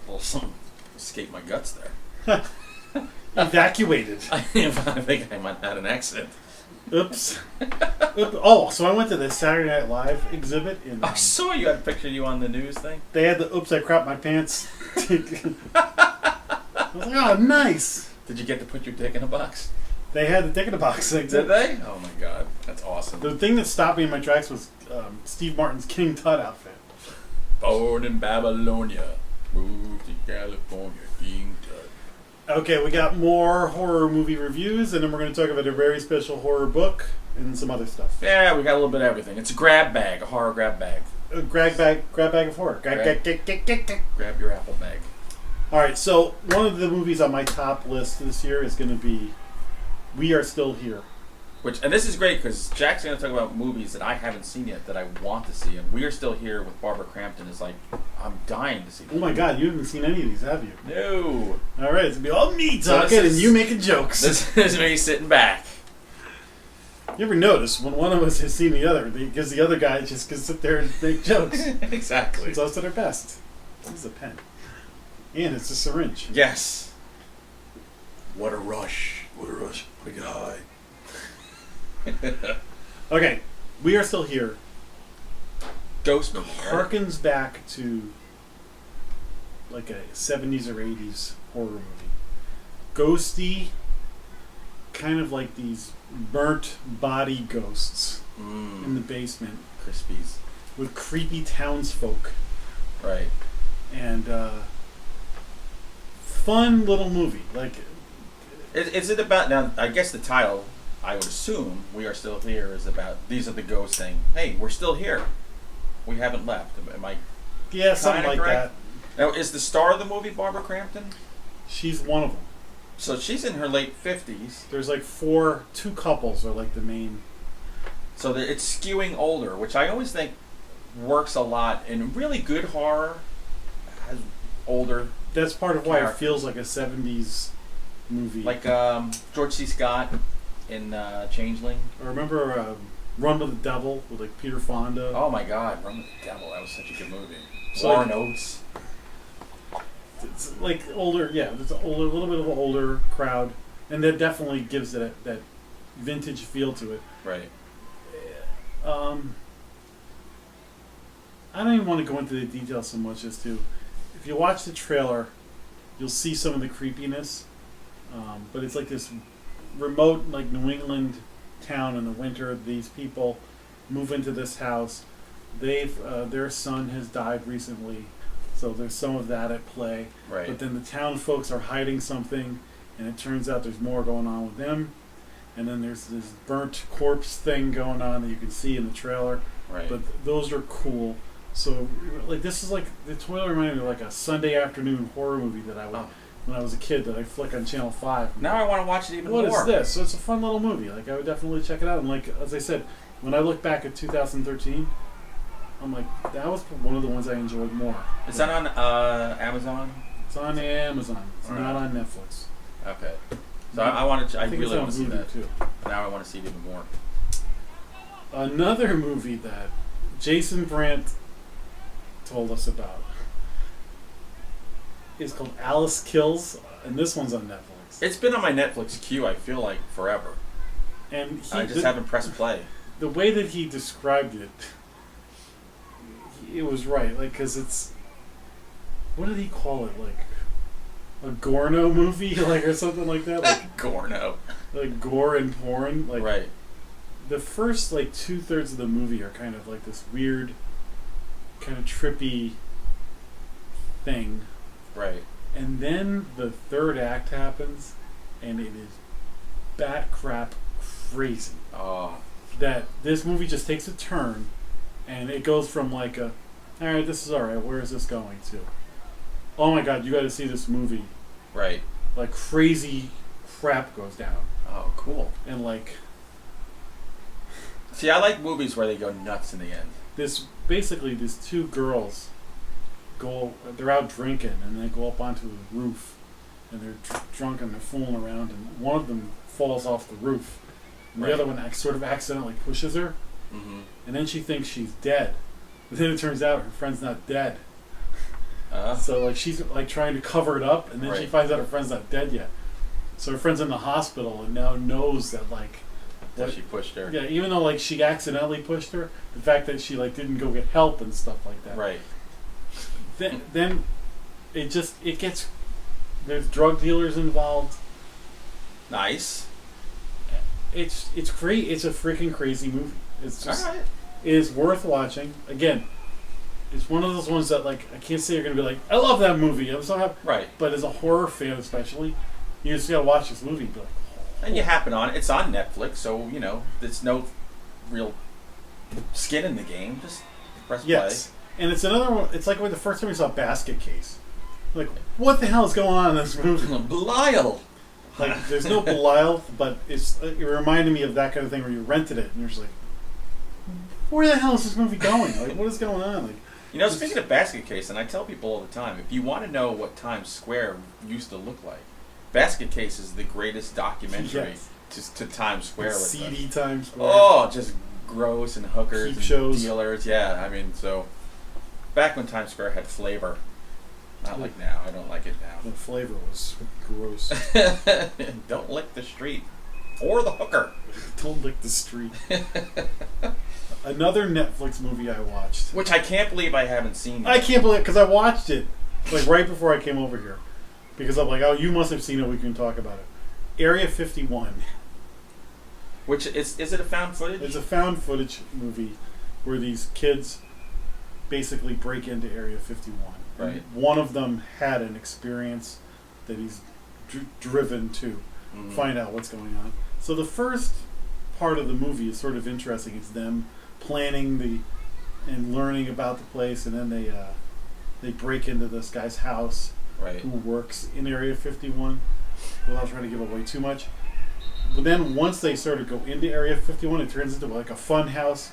little something escaped my guts there. Evacuated. I think I might have had an accident. Oops. Oh, so I went to the Saturday Night Live exhibit. I saw you. I pictured you on the news thing. They had the "Oops, I crapped my pants." I was like, oh, nice. Did you get to put your dick in a box? They had the dick in a box. Did they? Oh my god, that's awesome. The thing that stopped me in my tracks was Steve Martin's King Tut outfit. Born in Babylonia, moved to California, King Tut. Okay, we got more horror movie reviews, and then we're going to talk about a very special horror book and some other stuff. Yeah, we got a little bit of everything. It's a grab bag, a horror grab bag. A grab bag of horror. Grab your apple bag. All right, so one of the movies on my top list this year is going to be We Are Still Here. And this is great because Jack's going to talk about movies that I haven't seen yet that I want to see. And We Are Still Here with Barbara Crampton is like, I'm dying to see this. Oh my god, you haven't seen any of these, have you? No. All right, it's going to be all me talking and you making jokes. This is me sitting back. You ever notice when one of us has seen the other, because the other guy just can sit there and make jokes? Exactly. It's us at our best. This is a pen. And it's a syringe. Yes. What a rush. What a rush. We get high. Okay, We Are Still Here. Ghost movie. Harkens back to like a 70s or 80s horror movie. Ghosty, kind of like these burnt body ghosts in the basement. Crispies. With creepy townsfolk. Right. And fun little movie. Like, is it about, now I guess the title, I would assume, We Are Still Here, is about, these are the ghosts saying, hey, we're still here. We haven't left. Am I yeah, something like correct? that. Now, is the star of the movie Barbara Crampton? She's one of them. So she's in her late 50s. There's like two couples are like the main. So it's skewing older, which I always think works a lot in really good horror. Has older. That's part of why characters. it feels like a 70s movie. Like George C. Scott in Changeling. I remember Run with the Devil with like Peter Fonda. Oh my God, Run with the Devil! That was such a good movie. So Warren Oates. It's like older, yeah. There's a little bit of an older crowd, and that definitely gives it that vintage feel to it. Right. I don't even want to go into the details so much as to, if you watch the trailer, you'll see some of the creepiness. But it's like this remote, like New England town in the winter. These people move into this house. Their son has died recently, so there's some of that at play. Right. But then the town folks are hiding something, and it turns out there's more going on with them. And then there's this burnt corpse thing going on that you can see in the trailer. Right. But those are cool. So, like, this is like, the trailer reminded me of like a Sunday afternoon horror movie that I would, when I was a kid, that I flick on Channel 5. Now I want to watch it even more. What is this? So it's a fun little movie. Like, I would definitely check it out. And like, as I said, when I look back at 2013, I'm like, that was one of the ones I enjoyed more. Is that on Amazon? It's on Amazon. It's All not right. on Netflix. Okay. So I want to. I think really it's want to see on that. Vudu, too. Now I want to see it even more. Another movie that Jason Brandt told us about is called ALYCE KILLS, and this one's on Netflix. It's been on my Netflix queue, I feel like, forever. And I just haven't pressed play. The way that he described it, it was right. Like, because it's, what did he call it? Like a Gorno movie, like, or something like that. Like Gorno. Like gore and porn. Like, right. The first like 2/3 of the movie are kind of like this weird, kind of trippy thing. Right. And then the third act happens, and it is bat crap crazy. Oh. That this movie just takes a turn, and it goes from like a, all right, this is all right. Where is this going to? Oh my God, you got to see this movie. Right. Like crazy crap goes down. Oh, cool. And like, see, I like movies where they go nuts in the end. Basically these two girls they're out drinking, and they go up onto the roof, and they're drunk and they're fooling around, and one of them falls off the roof, and the other one sort of accidentally pushes her, and then she thinks she's dead, but then it turns out her friend's not dead. So like she's like trying to cover it up, and then she Right. finds out her friend's not dead yet. So her friend's in the hospital and now knows that like That she pushed her. yeah, even though like she accidentally pushed her, the fact that she like didn't go get help and stuff like that. Right. Then it gets there's drug dealers involved. Nice. It's great. It's a freaking crazy movie. It's just All right. it is worth watching. Again, it's one of those ones that like I can't say you're gonna be like I love that movie. I'm so happy. Right. But as a horror fan, especially, you just gotta watch this movie. And be like, And you happen on it's on Netflix, so you know there's no real skin in the game. Just press yes. And it's another one. It's like when the first time we saw Basket Case. Like, what the hell is going on in this movie? play. Belial. Like, there's no Belial, but it reminded me of that kind of thing where you rented it and you're just like, where the hell is this movie going? Like, what is going on? Like, You know, speaking of Basket Case, and I tell people all the time, if you want to know what Times Square used to look like, Basket Case is the greatest documentary Yes. to Times Square. With seedy us. Times Square. Oh, just gross and hookers Peep and shows. dealers. Yeah, I mean, so back when Times Square had flavor. Not like now. I don't like it The flavor was gross. now. Don't lick the street. Or the hooker. Don't lick the street. Another Netflix movie I watched. Which I can't believe I haven't seen yet. I can't believe because I watched it like right before I came over here. Because I'm like, oh, you must have seen it. We can talk about it. Area 51. Which is it a found footage? It's a found footage movie where these kids basically break into Area 51. Right. One of them had an experience that he's driven to find out what's going on. So the first part of the movie is sort of interesting. It's them planning and learning about the place, and then they break into this guy's house Right. who works in Area 51 without trying to give away too much. But then once they sort of go into Area 51, it turns into like a fun house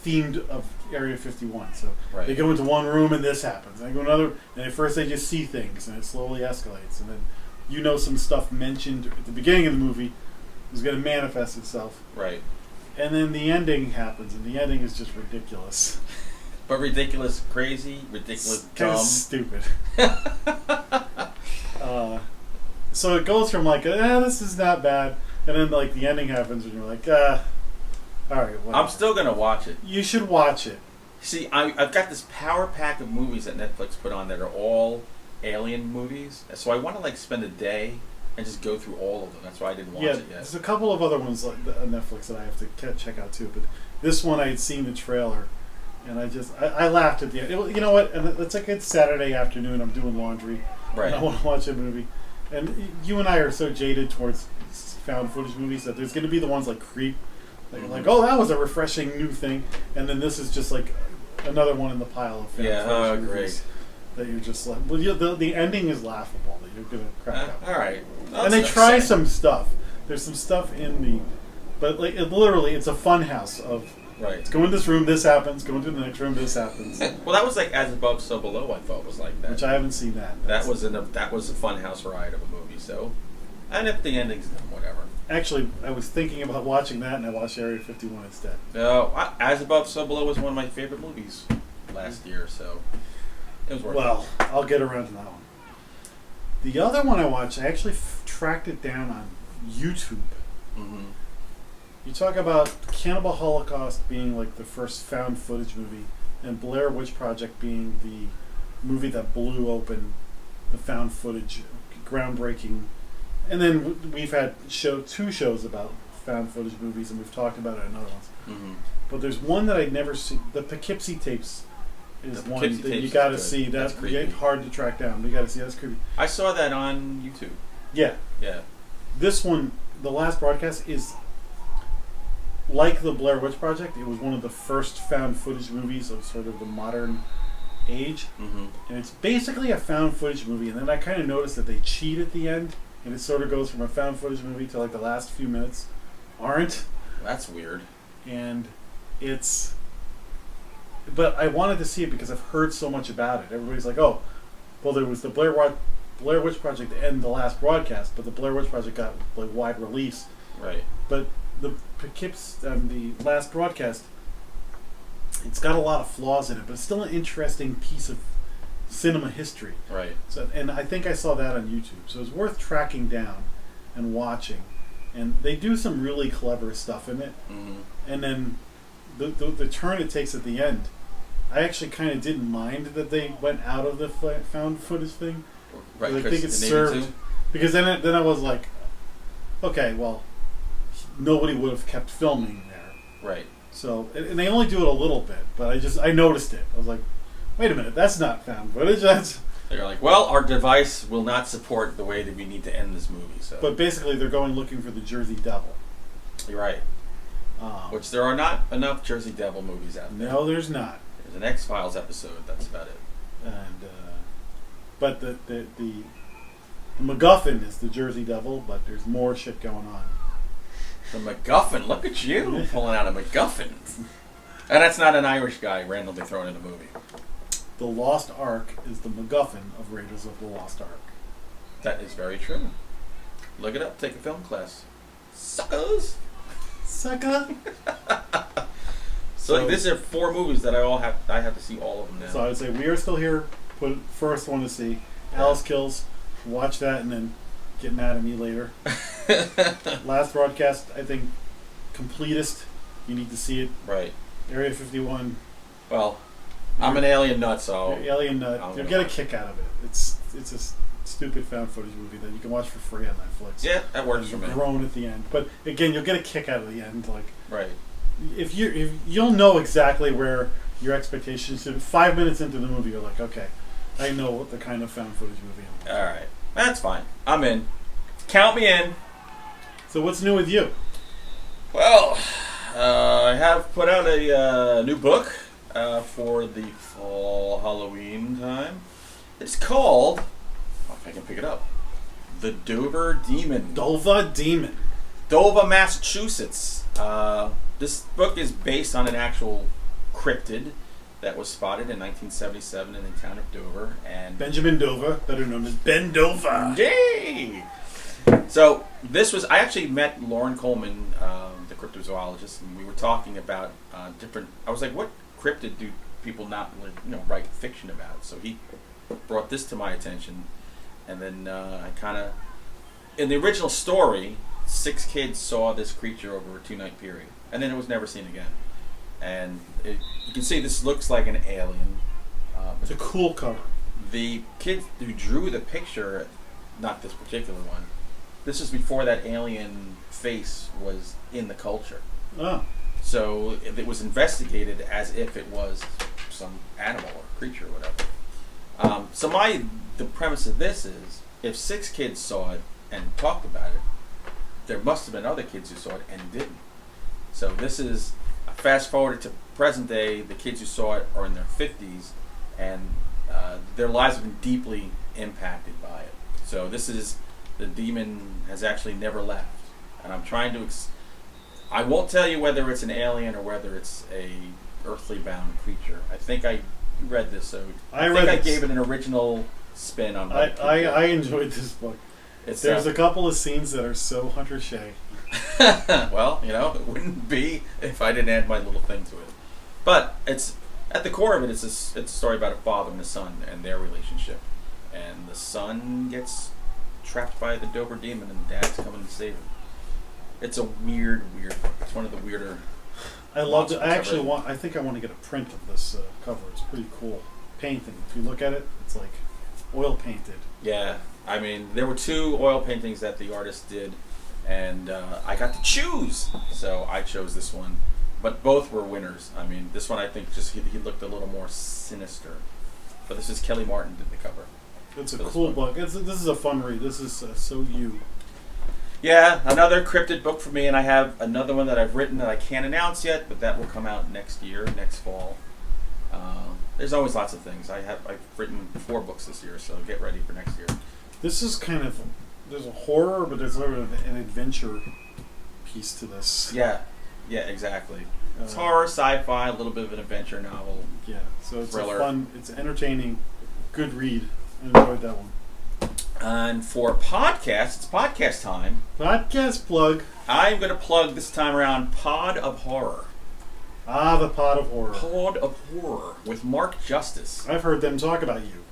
themed of Area 51. So Right. they go into one room and this happens. And they go another, and at first they just see things, and it slowly escalates. And then some stuff mentioned at the beginning of the movie is going to manifest itself. Right. And then the ending happens, and the ending is just ridiculous. But ridiculous, crazy, ridiculous, Kind dumb. of stupid. So it goes from like, this is not bad, and then like the ending happens, and you're like, all right, whatever. I'm still gonna watch it. You should watch it. See, I've got this power pack of movies that Netflix put on that are all alien movies. So I want to like spend a day and just go through all of them. That's why I didn't watch it yet. There's a couple of other ones like on Netflix that I have to check out too, but this one I had seen the trailer, and I laughed at the end. You know what? And it's like it's Saturday afternoon. I'm doing laundry. Right. And I want to watch a movie. And you and I are so jaded towards found footage movies that there's going to be the ones like Creep, like oh, that was a refreshing new thing, and then this is just like another one in the pile of found footage movies that you're just like, well, the ending is laughable that you're going to crack up. All right. And they try some stuff. There's some stuff in but like it's a fun house of. Right. Go in this room, this happens. Go into the next room, this happens. Well, that was like As Above, So Below. I thought was like that. Which I haven't seen that. That was a funhouse ride of a movie. So, and if the ending's done, whatever. Actually, I was thinking about watching that, and I watched Area 51 instead. No, As Above, So Below was one of my favorite movies last year. So it was worth it. Well, I'll get around to that one. The other one I watched, I actually tracked it down on YouTube. Mm-hmm. You talk about Cannibal Holocaust being like the first found footage movie, and Blair Witch Project being the movie that blew open the found footage, groundbreaking. And then we've had two shows about found footage movies, and we've talked about it in other ones. Mm-hmm. But there's one that I'd never seen. The Poughkeepsie tapes is The one Poughkeepsie that you tapes got to is good. see. That's That's creepy. hard to track down. But you got to see. That's creepy. I saw that on YouTube. Yeah. Yeah. This one, the last broadcast, is like the Blair Witch Project. It was one of the first found footage movies of sort of the modern age. Mm-hmm. And it's basically a found footage movie. And then I kind of noticed that they cheat at the end. And it sort of goes from a found footage movie to like the last few minutes aren't. That's weird. And it's... But I wanted to see it because I've heard so much about it. Everybody's like, oh, well, there was the Blair Witch Project and the last broadcast, but the Blair Witch Project got like wide release. Right. But the the last broadcast, it's got a lot of flaws in it, but it's still an interesting piece of cinema history. Right. So, and I think I saw that on YouTube. So it's worth tracking down and watching. And they do some really clever stuff in it. Mm-hmm. And then the turn it takes at the end, I actually kind of didn't mind that they went out of the found footage thing. Right. I think it served. Because then I was like, okay, well, nobody would have kept filming there. Right. So, and they only do it a little bit, but I noticed it. I was like, wait a minute, that's not found footage. They're like, well, our device will not support the way that we need to end this movie. So. But basically, they're going looking for the Jersey Devil. You're right. Which there are not enough Jersey Devil movies out there. No, there's not. There's an X-Files episode. That's about it. And but the MacGuffin is the Jersey Devil, but there's more shit going on. The MacGuffin. Look at you pulling out a MacGuffin. And that's not an Irish guy randomly thrown in a movie. The Lost Ark is the MacGuffin of Raiders of the Lost Ark. That is very true. Look it up. Take a film class. Suckers. Sucker. So like, these are 4 movies that I have to see all of them now. So I would say We Are Still Here. Put first one to see. ALYCE Kills. Watch that and then get mad at me later. Last Broadcast, I think, completest. You need to see it. Right. Area 51. Well, I'm an alien nut, so... Alien nut. You'll get a kick out of it. It's a stupid found footage movie that you can watch for free on Netflix. Yeah, that works for me. Groan at the end. But again, you'll get a kick out of the end. Like, right. If you'll know exactly where your expectations should. 5 minutes into the movie, you're like, okay, I know what the kind of found footage movie I'm All right. That's fine. I'm in. Count me in. So what's new with you? Well, I have put out a new book for the fall Halloween time. It's called, if I can pick it up, The Dover Demon. Dover Demon. Dover, Massachusetts. This book is based on an actual cryptid that was spotted in 1977 in the town of Dover. And Benjamin Dover, better known as Ben Dover. Yay! So I actually met Lauren Coleman, the cryptozoologist, and we were talking about different. I was like, "What cryptid do people not, write fiction about?" So he brought this to my attention, and then I kind of, in the original story, 6 kids saw this creature over a 2-night period, and then it was never seen again. And you can see this looks like an alien. It's a cool cover. The kid who drew the picture, not this particular one, this is before that alien face was in the culture. Oh. So it was investigated as if it was some animal or creature or whatever. So the premise of this is, if 6 kids saw it and talked about it, there must have been other kids who saw it and didn't. So this is, fast forward to present day, the kids who saw it are in their 50s, and their lives have been deeply impacted by it. So this is, the demon has actually never left. And I'm trying to, I won't tell you whether it's an alien or whether it's a earthly bound creature. I think I read this, so I gave it an original spin on what I enjoyed this book. There's a couple of scenes that are so Hunter Shea. Well, it wouldn't be if I didn't add my little thing to it. But it's, at the core of it, it's a story about a father and a son and their relationship. And the son gets trapped by the Dover demon, and dad's coming to save him. It's a weird book. It's one of the weirder. I loved it. I think I want to get a print of this cover. It's pretty cool. Painting. If you look at it, it's like oil painted. Yeah. I mean, there were 2 oil paintings that the artist did, and I got to choose. So I chose this one. But both were winners. I mean, this one I think just he looked a little more sinister. But this is Kelly Martin did the cover. It's a cool book. This is a fun read. This is so you. Yeah, another cryptid book for me, and I have another one that I've written that I can't announce yet, but that will come out next fall. There's always lots of things. I've written 4 books this year, so get ready for next year. This is kind of, there's a horror, but there's sort of an adventure piece to this. Yeah, exactly. It's horror, sci-fi, a little bit of an adventure novel. Yeah, so it's thriller. It's entertaining, good read. I enjoyed that one. And for podcasts, it's podcast time. Podcast plug. I'm going to plug this time around Pod of Horror. The Pod of Horror. Pod of Horror with Mark Justice. I've heard them talk about you.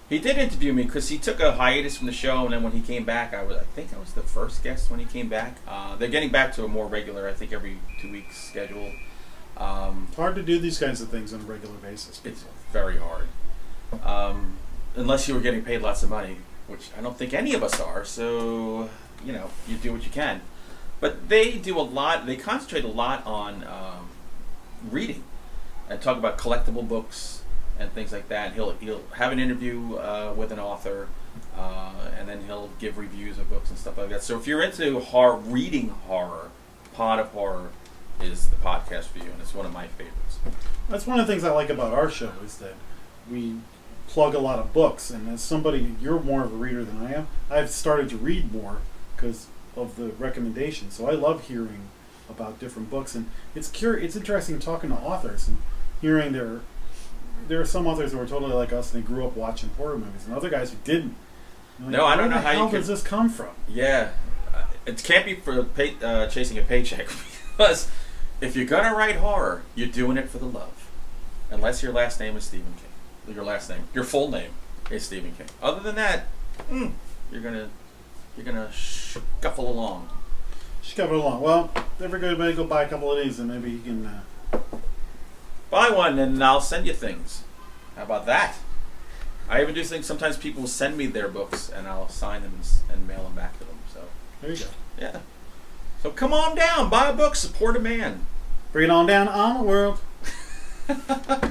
He did interview me because he took a hiatus from the show, and then when he came back, I think I was the first guest when he came back. They're getting back to a more regular, I think every 2 weeks schedule. It's hard to do these kinds of things on a regular basis. It's very hard. Unless you were getting paid lots of money, which I don't think any of us are, so, you know, you do what you can. But they do a lot, they concentrate a lot on reading and talk about collectible books and things like that. He'll have an interview with an author, and then he'll give reviews of books and stuff like that. So if you're into reading horror, Pod of Horror is the podcast for you, and it's one of my favorites. That's one of the things I like about our show is that we plug a lot of books, and as somebody, you're more of a reader than I am. I've started to read more because of the recommendations, so I love hearing about different books, and it's interesting talking to authors and hearing there are some authors who are totally like us and they grew up watching horror movies, and other guys who didn't. Like, no, I don't know how you does this come from? Yeah, it can't be for chasing a paycheck, because if you're gonna write horror, you're doing it for the love, unless your last name is Stephen King. Your full name is Stephen King. Other than that, you're gonna scuffle along. Well, everybody go buy a couple of these, and maybe you can buy one, and I'll send you things. How about that? I even do things. Sometimes people will send me their books, and I'll sign them and mail them back to them. So there you go. Yeah. So come on down, buy a book, support a man. Bring it on down on the world.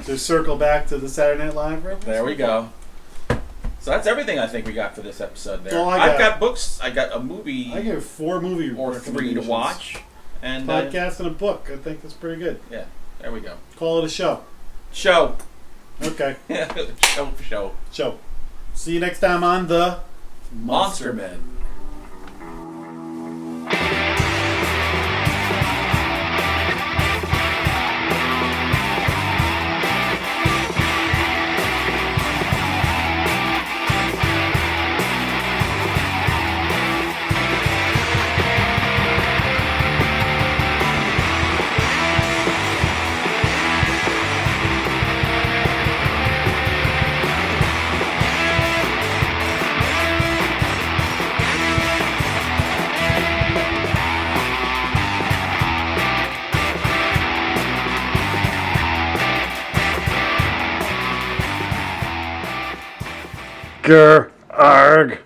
To circle back to the Saturday Night Live reference. There we go. So that's everything I think we got for this episode there. Well, I've got books. I got a movie. I got 4 movie or 3 to watch. And podcast and a book. I think that's pretty good. Yeah, there we go. Call it a show. Show. Okay. Show. See you next time on the Monster Men. Arg.